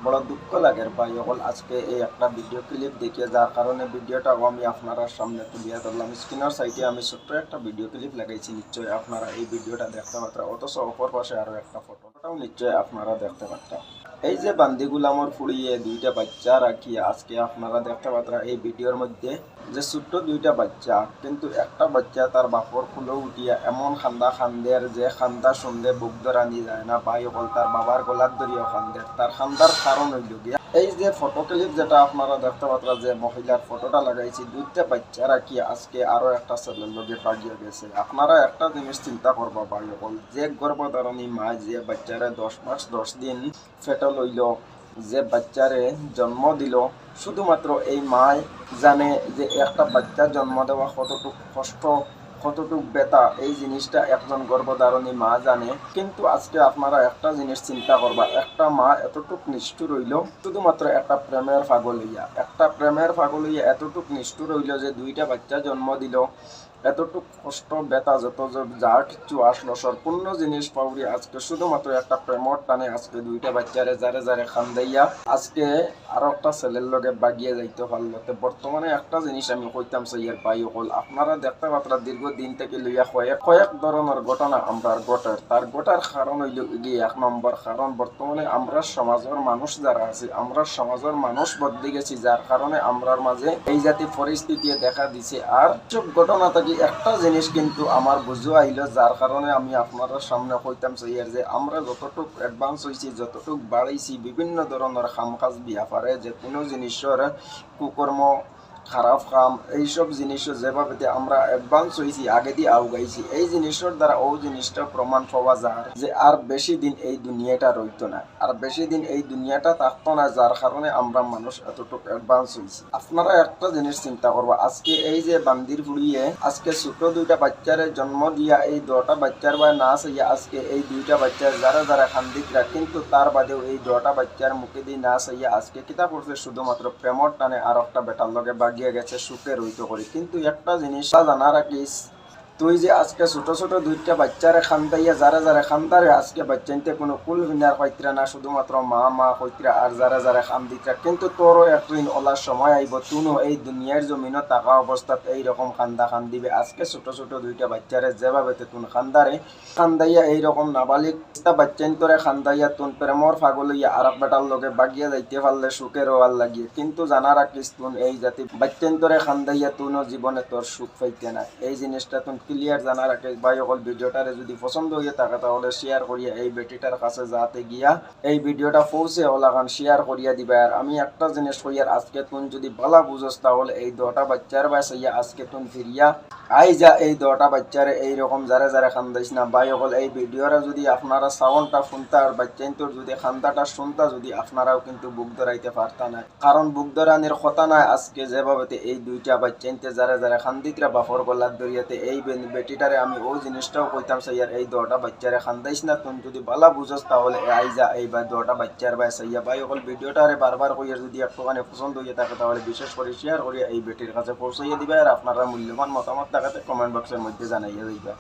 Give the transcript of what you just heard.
বড় দুঃখ লাগে ভাই সকল। আজকে এই একটা ভিডিও ক্লিপ দেখে যার কারণে ভিডিওটা আমি আপনার সামনে তুলিয়া ধরলাম। স্ক্রিনের সাইডে আমি ছোট্ট একটা ভিডিও ক্লিপ লাগাইছি, নিশ্চয়ই আপনারা এই ভিডিওটা দেখতে পাত্রা। অথচ অপর পাশে আরো একটা ফটোটাও নিশ্চয়ই আপনারা দেখতে পাত্রা। এই যে বান্দিগুলামর ফুড়িয়ে দুইটা বাচ্চা রাখি আজকে আপনারা দেখতে পাত্রা এই ভিডিওর মধ্যে যে ছোট্ট দুইটা বাচ্চা, কিন্তু একটা বাচ্চা তার বাপর ফুলো উঠিয়া এমন খান্দা খান্দের যে খান্দা শুনলে বুক ধরানি যায় না ভাই সকল। তার বাবার গলার ধরিয়া খান্দের, তার খান্দার কারণ হইল গিয়া এই যে ফটো ক্লিপ যেটা আপনারা দেখতে পাত্রা, যে মহিলার ফটোটা লাগাইছি দুইটা বাচ্চা রাখি আজকে আরো একটা ছেলের লগে পাগিয়ে গেছে। আপনারা একটা জিনিস চিন্তা করবা ভাই সকল, যে গর্ভধারণী মা যে বাচ্চারা 10 মাস 10 দিন ফেটে লইল, যে বাচ্চারে জন্ম দিল, শুধুমাত্র এই মাই জানে যে একটা বাচ্চা জন্ম দেওয়া কতটুকু কষ্ট, কতটুকু ব্যথা, এই জিনিসটা একজন গর্ভধারণী মা জানে। কিন্তু আজকে আপনারা একটা জিনিস চিন্তা করবা, একটা মা এতটুক নিষ্ঠুর হইল শুধুমাত্র একটা প্রেমের পাগল হইয়া, একটা প্রেমের পাগল হইয়া এতটুক নিষ্ঠুর হইল যে দুইটা বাচ্চা জন্ম দিল। এতটুক কষ্ট ব্যথা যত যা কিছু আসলো সম্পূর্ণ জিনিস পাউরি আজকে শুধুমাত্র একটা প্রেমর টানে আজকে দুইটা বাচ্চারে যারে যারে খান্দাইয়া আজকে আরো একটা ছেলের লগে বাগিয়ে যাইতে পারলো। তো বর্তমানে একটা জিনিস আমি কইতাম সাইয়ার ভাই হল, আপনারা দেখতে পাত্রা দীর্ঘদিন থেকে লইয়া কয়েক কয়েক ধরনের ঘটনা আমরা ঘটার। তার ঘটার কারণ হইল গিয়ে 1 নম্বর কারণ, বর্তমানে আমরা সমাজের মানুষ যারা আছি, আমরা সমাজের মানুষ বদলে গেছি, যার কারণে আমরার মাঝে এই জাতি পরিস্থিতি দেখা দিছে। আর সব ঘটনা থেকে একটা জিনিস কিন্তু আমার বুঝো আইলো, যার কারণে আমি আপনার সামনে কইতাম চাইয়ার যে আমরা যতটুক অ্যাডভান্স হয়েছি, যতটুক বাড়াইছি বিভিন্ন ধরনের কাম কাজ বিয়াপারে, যে কোনো জিনিসের কুকর্ম খারাপ কাম এইসব জিনিস যেভাবে আমরা অ্যাডভান্স হয়েছি, আগে দিয়ে আউগাইছি, এই জিনিসের দ্বারা ও জিনিসটা প্রমাণ পাওয়া যায় যে আর বেশি দিন এই দুনিয়াটা রইতো না, আর বেশি দিন এই দুনিয়াটা থাকতো না, যার কারণে আমরা মানুষ এতটুকু অ্যাডভান্স হয়েছি। আপনারা একটা জিনিস চিন্তা করবো, আজকে এই যে বান্দির ফুড়িয়ে আজকে ছোট দুইটা বাচ্চারে জন্ম দিয়া এই 2টা বাচ্চার বা না চাইয়া আজকে এই দুইটা বাচ্চার যারা যারা খান্দিকরা, কিন্তু তার বাদেও এই 2টা বাচ্চার মুখে দিয়ে না চাইয়া আজকে কিতা করছে শুধুমাত্র প্রেমর টানে আর একটা বেটার লগে বাগিয়ে গেছে সুখে রইতে করি। কিন্তু একটা জিনিস জানা রাখিস, তুই যে আজকে ছোট ছোট দুইটা বাচ্চারে খান্দাইয়া যারা যারা খান্দারে আজকে বাচ্চাইতে কোনো কুল বিনার কইতরা না, শুধুমাত্র মা মা কইতরা আর যারা যারা খান্দিতরা, কিন্তু তোরও একদিন ওলার সময় আইব তুনও এই দুনিয়ার জমিনও থাকা অবস্থাত এইরকম খান্দা খান্দিবে। আজকে ছোট ছোট দুইটা বাচ্চারে যেভাবে তুন খান্দারে খান্দাইয়া এইরকম নাবালিক বাচ্চাইন তোরে খান্দাইয়া তুন প্রেমর ফাগল হইয়া আর বেটার লগে বাগিয়া যাইতে পারলে সুখের ওয়াল লাগিয়ে, কিন্তু জানা রাখিস তুন এই জাতি বাচ্চাইন তোরে খান্দাইয়া তুনও জীবনে তোর সুখ পাইতে না। এই জিনিসটা তুন ক্লিয়ার জানা রাখে ভাই সকল। ভিডিওটারে যদি পছন্দ হয়ে থাকে তাহলে শেয়ার করিয়া এই বেটিটার কাছে যাতে গিয়া এই ভিডিওটা পৌঁছে ওলাগান শেয়ার করিয়া দিবা। আর আমি একটা জিনিস কইয়ার, আজকে তুন যদি বালা বুঝস তাহলে এই 2টা বাচ্চার বাস হইয়া আজকে তুন ফিরিয়া আই যা এই 2টা বাচ্চারে এইরকম যারা যারা খান্দাইস না ভাই সকল। এই ভিডিওটা যদি আপনারা সাউন্ডটা শুনতা আর বাচ্চাইন তোর যদি খান্দাটা শুনতা, যদি আপনারাও কিন্তু বুক ধরাইতে পারতা না, কারণ বুক ধরানির কথা নাই। আজকে যেভাবে এই দুইটা বাচ্চাইনতে যারা যারা খান্দিতরা বাপর গলার দরিয়াতে এই বেটিটারে আমি ও জিনিসটাও কইতাম সাইয়ার এই 2টা বাচ্চারে খান্দাইস না, তুমি যদি বালা বুঝস তাহলে আই যা এই 2টা বাচ্চার বাই সাইয়া ভাই সকল। ভিডিওটারে বারবার কইয়ার যদি একটুখানি পছন্দ হয়ে থাকে তাহলে বিশেষ করে শেয়ার করিয়া এই বেটির কাছে পৌঁছাইয়া দিবা। আর আপনারা মূল্যবান মতামত থাকাতে কমেন্ট বক্সের মধ্যে জানাইয়া দিবা।